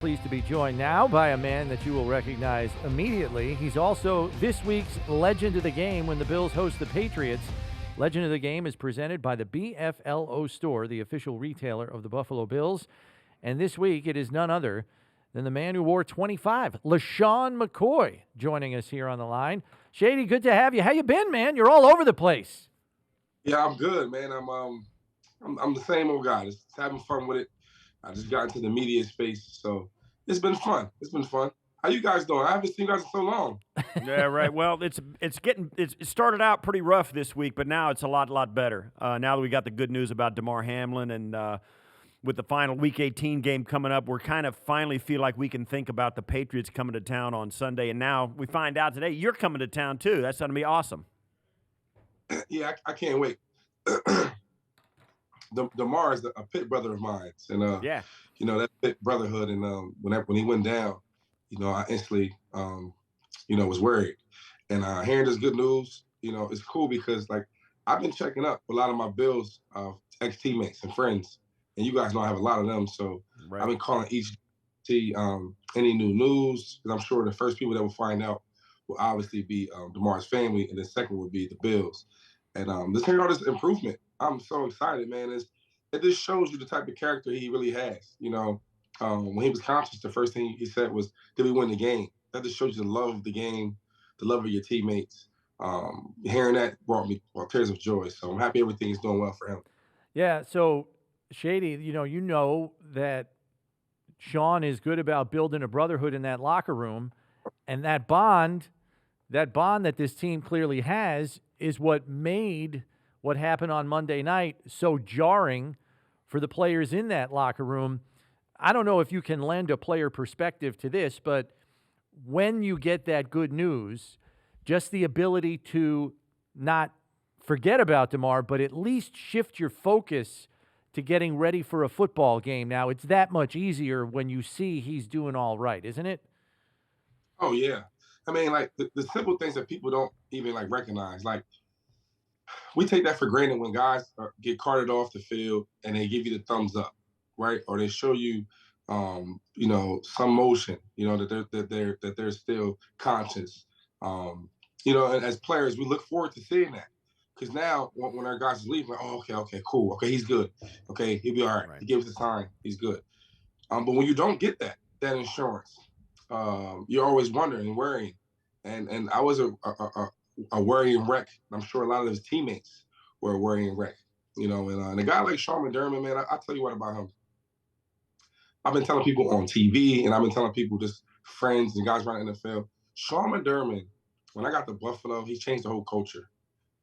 Pleased to be joined now by a man that you will recognize immediately. He's also this week's Legend of the Game when the Bills host the Patriots. Legend of the Game is presented by the BFLO Store, the official retailer of the Buffalo Bills. And this week it is none other than the man who wore 25, LeSean McCoy, joining us here on the line. Shady, good to have you. How you been, man? You're all over the place. Yeah, I'm good, man. I'm the same old guy. Just having fun with it. I just got into the media space, so it's been fun. It's been fun. How you guys doing? I haven't seen you guys in so long. Yeah, right. Well, it started out pretty rough this week, but now it's a lot better. Now that we got the good news about Damar Hamlin and with the final Week 18 game coming up, we're kind of finally feel like we can think about the Patriots coming to town on Sunday. And now we find out today you're coming to town too. That's going to be awesome. Yeah, I can't wait. Damar is a pit brother of mine, and Yeah. that pit brotherhood. And when he went down, I instantly was worried. And hearing this good news, it's cool because like I've been checking up with a lot of my Bills ex teammates and friends, and you guys know I have a lot of them. So Right. I've been calling each see any new news because I'm sure the first people that will find out will obviously be Damar's family, and the second would be the Bills. And just hearing all this improvement, I'm so excited, man. It just shows you the type of character he really has. When he was conscious, the first thing he said was, "Did we win the game?" That just shows you the love of the game, the love of your teammates. Hearing that brought me tears of joy. So I'm happy everything is doing well for him. Yeah, so Shady, you know that Sean is good about building a brotherhood in that locker room, and that bond that this team clearly has is what made what happened on Monday night so jarring for the players in that locker room. I don't know if you can lend a player perspective to this, but when you get that good news, just the ability to not forget about DeMar, but at least shift your focus to getting ready for a football game. Now, it's that much easier when you see he's doing all right, isn't it? Oh yeah, I mean, like the simple things that people don't even like recognize, like we take that for granted when guys get carted off the field and they give you the thumbs up, right? Or they show you, some motion, that they're still conscious. And as players, we look forward to seeing that because now when our guys leave, like, oh, okay, cool, okay, he's good, okay, he'll be all right. Right. He gives us a sign, he's good. But when you don't get that insurance, you're always wondering and worrying. And I was a worrying wreck. I'm sure a lot of his teammates were a worrying wreck. And a guy like Sean McDermott, man, I tell you what about him. I've been telling people on TV, and I've been telling people, just friends and guys around the NFL, Sean McDermott, when I got to Buffalo, he changed the whole culture,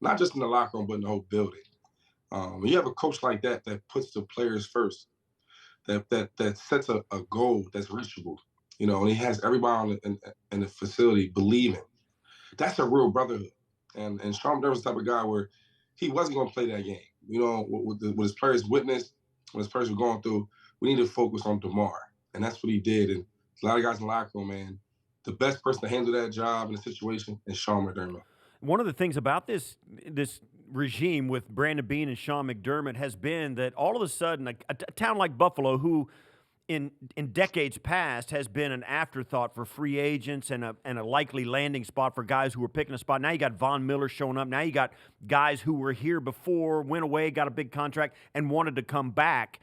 not just in the locker room, but in the whole building. When you have a coach like that puts the players first, that sets a goal that's reachable, and he has everybody in the facility believing. That's a real brotherhood. And Sean McDermott's the type of guy where he wasn't going to play that game. What his players witnessed, what his players were going through, we need to focus on DeMar. And that's what he did. And a lot of guys in the locker room, man, the best person to handle that job and the situation is Sean McDermott. One of the things about this regime with Brandon Beane and Sean McDermott has been that all of a sudden a town like Buffalo, who in decades past has been an afterthought for free agents and a likely landing spot for guys who were picking a spot. Now you got Von Miller showing up. Now you got guys who were here before, went away, got a big contract, and wanted to come back.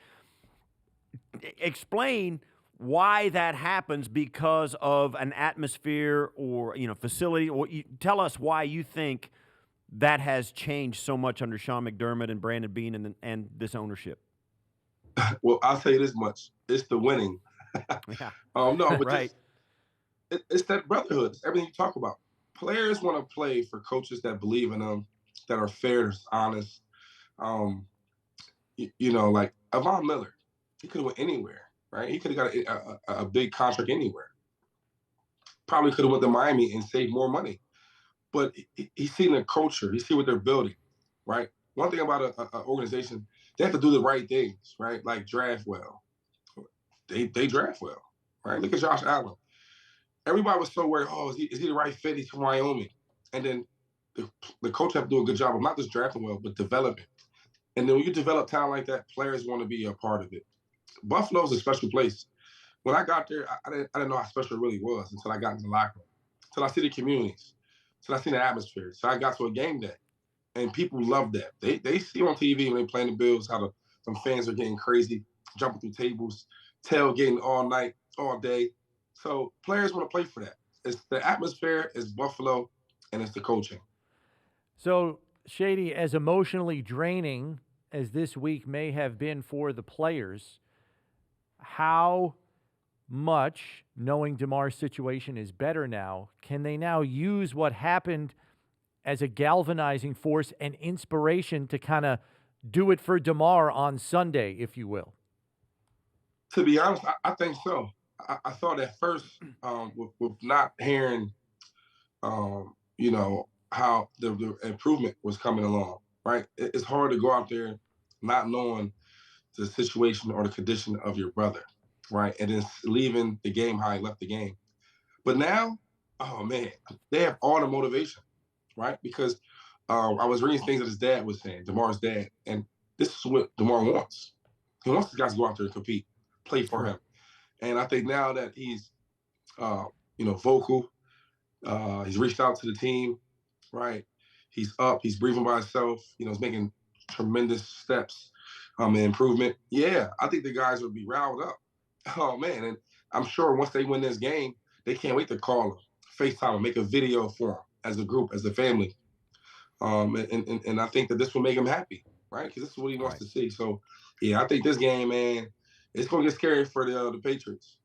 Explain why that happens because of an atmosphere or facility. Or tell us why you think that has changed so much under Sean McDermott and Brandon Beane and this ownership. Well, I'll tell you this much: it's the winning. Yeah. No, but Right. it's that brotherhood. It's everything you talk about. Players want to play for coaches that believe in them, that are fair, honest. Like Von Miller, he could have went anywhere, right? He could have got a big contract anywhere. Probably could have went to Miami and saved more money. But he's seen the culture. He's seen what they're building, right? One thing about an organization, they have to do the right things, right? Like draft well. They draft well, right? Look at Josh Allen. Everybody was so worried, oh, is he the right fit? He's from Wyoming. And then the coach have to do a good job of not just drafting well, but developing. And then when you develop talent like that, players want to be a part of it. Buffalo's a special place when I got there, I didn't know how special it really was until I got in the locker room, until I see the communities, until I see the atmosphere. So I got to a game day, and people love that. They see on TV when they playing the Bills how some fans are getting crazy, jumping through tables, tailgating all night, all day. So players want to play for that. It's the atmosphere, it's Buffalo, and it's the coaching. So, Shady, as emotionally draining as this week may have been for the players, how much, knowing Damar's situation is better now, can they now use what happened as a galvanizing force and inspiration to kind of do it for Damar on Sunday, if you will? To be honest, I think so. I thought at first with not hearing, how the improvement was coming along, right? It's hard to go out there not knowing the situation or the condition of your brother, right? And then leaving the game how he left the game. But now, oh man, they have all the motivation, right? Because I was reading things that his dad was saying, Damar's dad, and this is what Damar wants. He wants the guys to go out there and compete, play for him. And I think now that he's, vocal, he's reached out to the team, right? He's up, he's breathing by himself, he's making tremendous steps in improvement. Yeah, I think the guys will be riled up. Oh, man. And I'm sure once they win this game, they can't wait to call him, FaceTime him, make a video for him as a group, as a family. And I think that this will make him happy, right? Because this is what he wants to see. So, yeah, I think this game, man, it's going to get scary for the Patriots.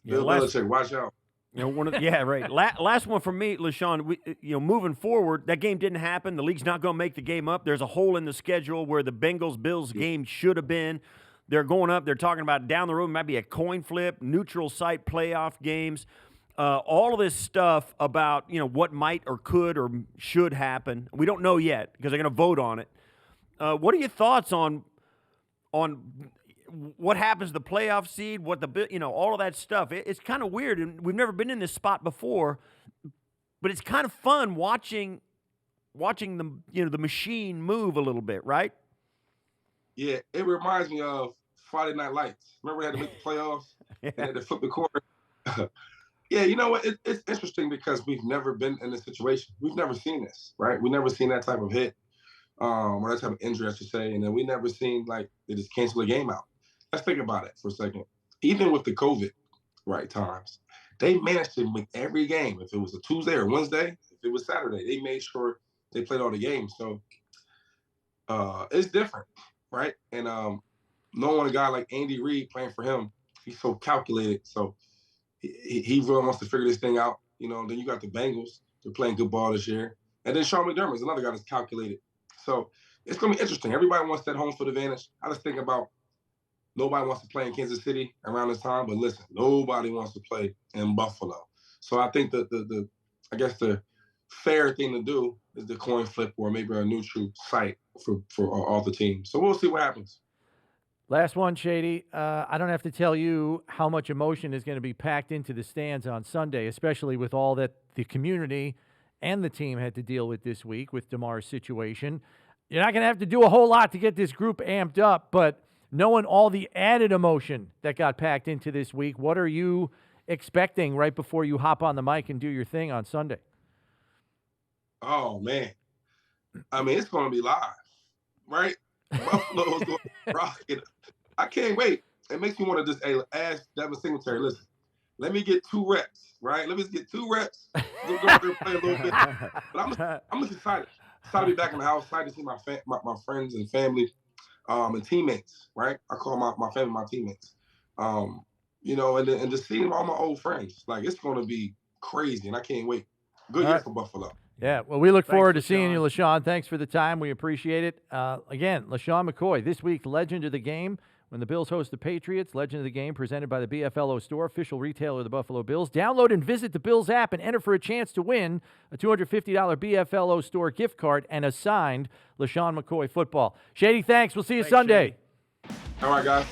Bill Belichick, watch out. Right. Last one from me, LeSean. Moving forward, that game didn't happen. The league's not going to make the game up. There's a hole in the schedule where the Bengals-Bills game should have been. They're going up. They're talking about down the road might be a coin flip, neutral site playoff games. All of this stuff about what might or could or should happen. We don't know yet because they're going to vote on it. What are your thoughts on what happens to the playoff seed, what all of that stuff? It's kind of weird, and we've never been in this spot before, but it's kind of fun watching the machine move a little bit, right? Yeah, it reminds me of Friday Night Lights. Remember we had to make the playoffs and had to flip the corner? Yeah, you know what? It's interesting because we've never been in this situation. We've never seen this, right? We've never seen that type of hit or that type of injury, I should say. And then we never seen, like, they just cancel the game out. Let's think about it for a second. Even with the COVID, right, times, they managed to make every game. If it was a Tuesday or Wednesday, if it was Saturday, they made sure they played all the games. So it's different, right? And knowing a guy like Andy Reid playing for him, he's so calculated. So he really wants to figure this thing out. Then you got the Bengals. They're playing good ball this year. And then Sean McDermott is another guy that's calculated. So it's going to be interesting. Everybody wants that home field advantage. I just think about nobody wants to play in Kansas City around this time. But listen, nobody wants to play in Buffalo. So I think the fair thing to do is the coin flip or maybe a neutral site for all the teams. So we'll see what happens. Last one, Shady. I don't have to tell you how much emotion is going to be packed into the stands on Sunday, especially with all that the community and the team had to deal with this week with Damar's situation. You're not going to have to do a whole lot to get this group amped up, but knowing all the added emotion that got packed into this week, what are you expecting right before you hop on the mic and do your thing on Sunday? Oh, man. I mean, it's going to be live, right? Buffalo's going to rock it. I can't wait. It makes me want to just ask Devin Singletary, listen, let me get 2 reps, right? Let me just get 2 reps. Go out there and play a little bit. But I'm just excited. Excited to be back in the house. Excited to see my friends and family and teammates, right? I call my family my teammates. And just seeing all my old friends. Like, it's going to be crazy, and I can't wait. Good year for Buffalo. Yeah, well, we look forward to seeing you, LeSean. Thanks for the time. We appreciate it. Again, LeSean McCoy, this week's Legend of the Game. When the Bills host the Patriots, Legend of the Game presented by the BFLO Store, official retailer of the Buffalo Bills. Download and visit the Bills app and enter for a chance to win a $250 BFLO Store gift card and a signed LeSean McCoy football. Shady, thanks. We'll see you Sunday. Shady. All right, guys.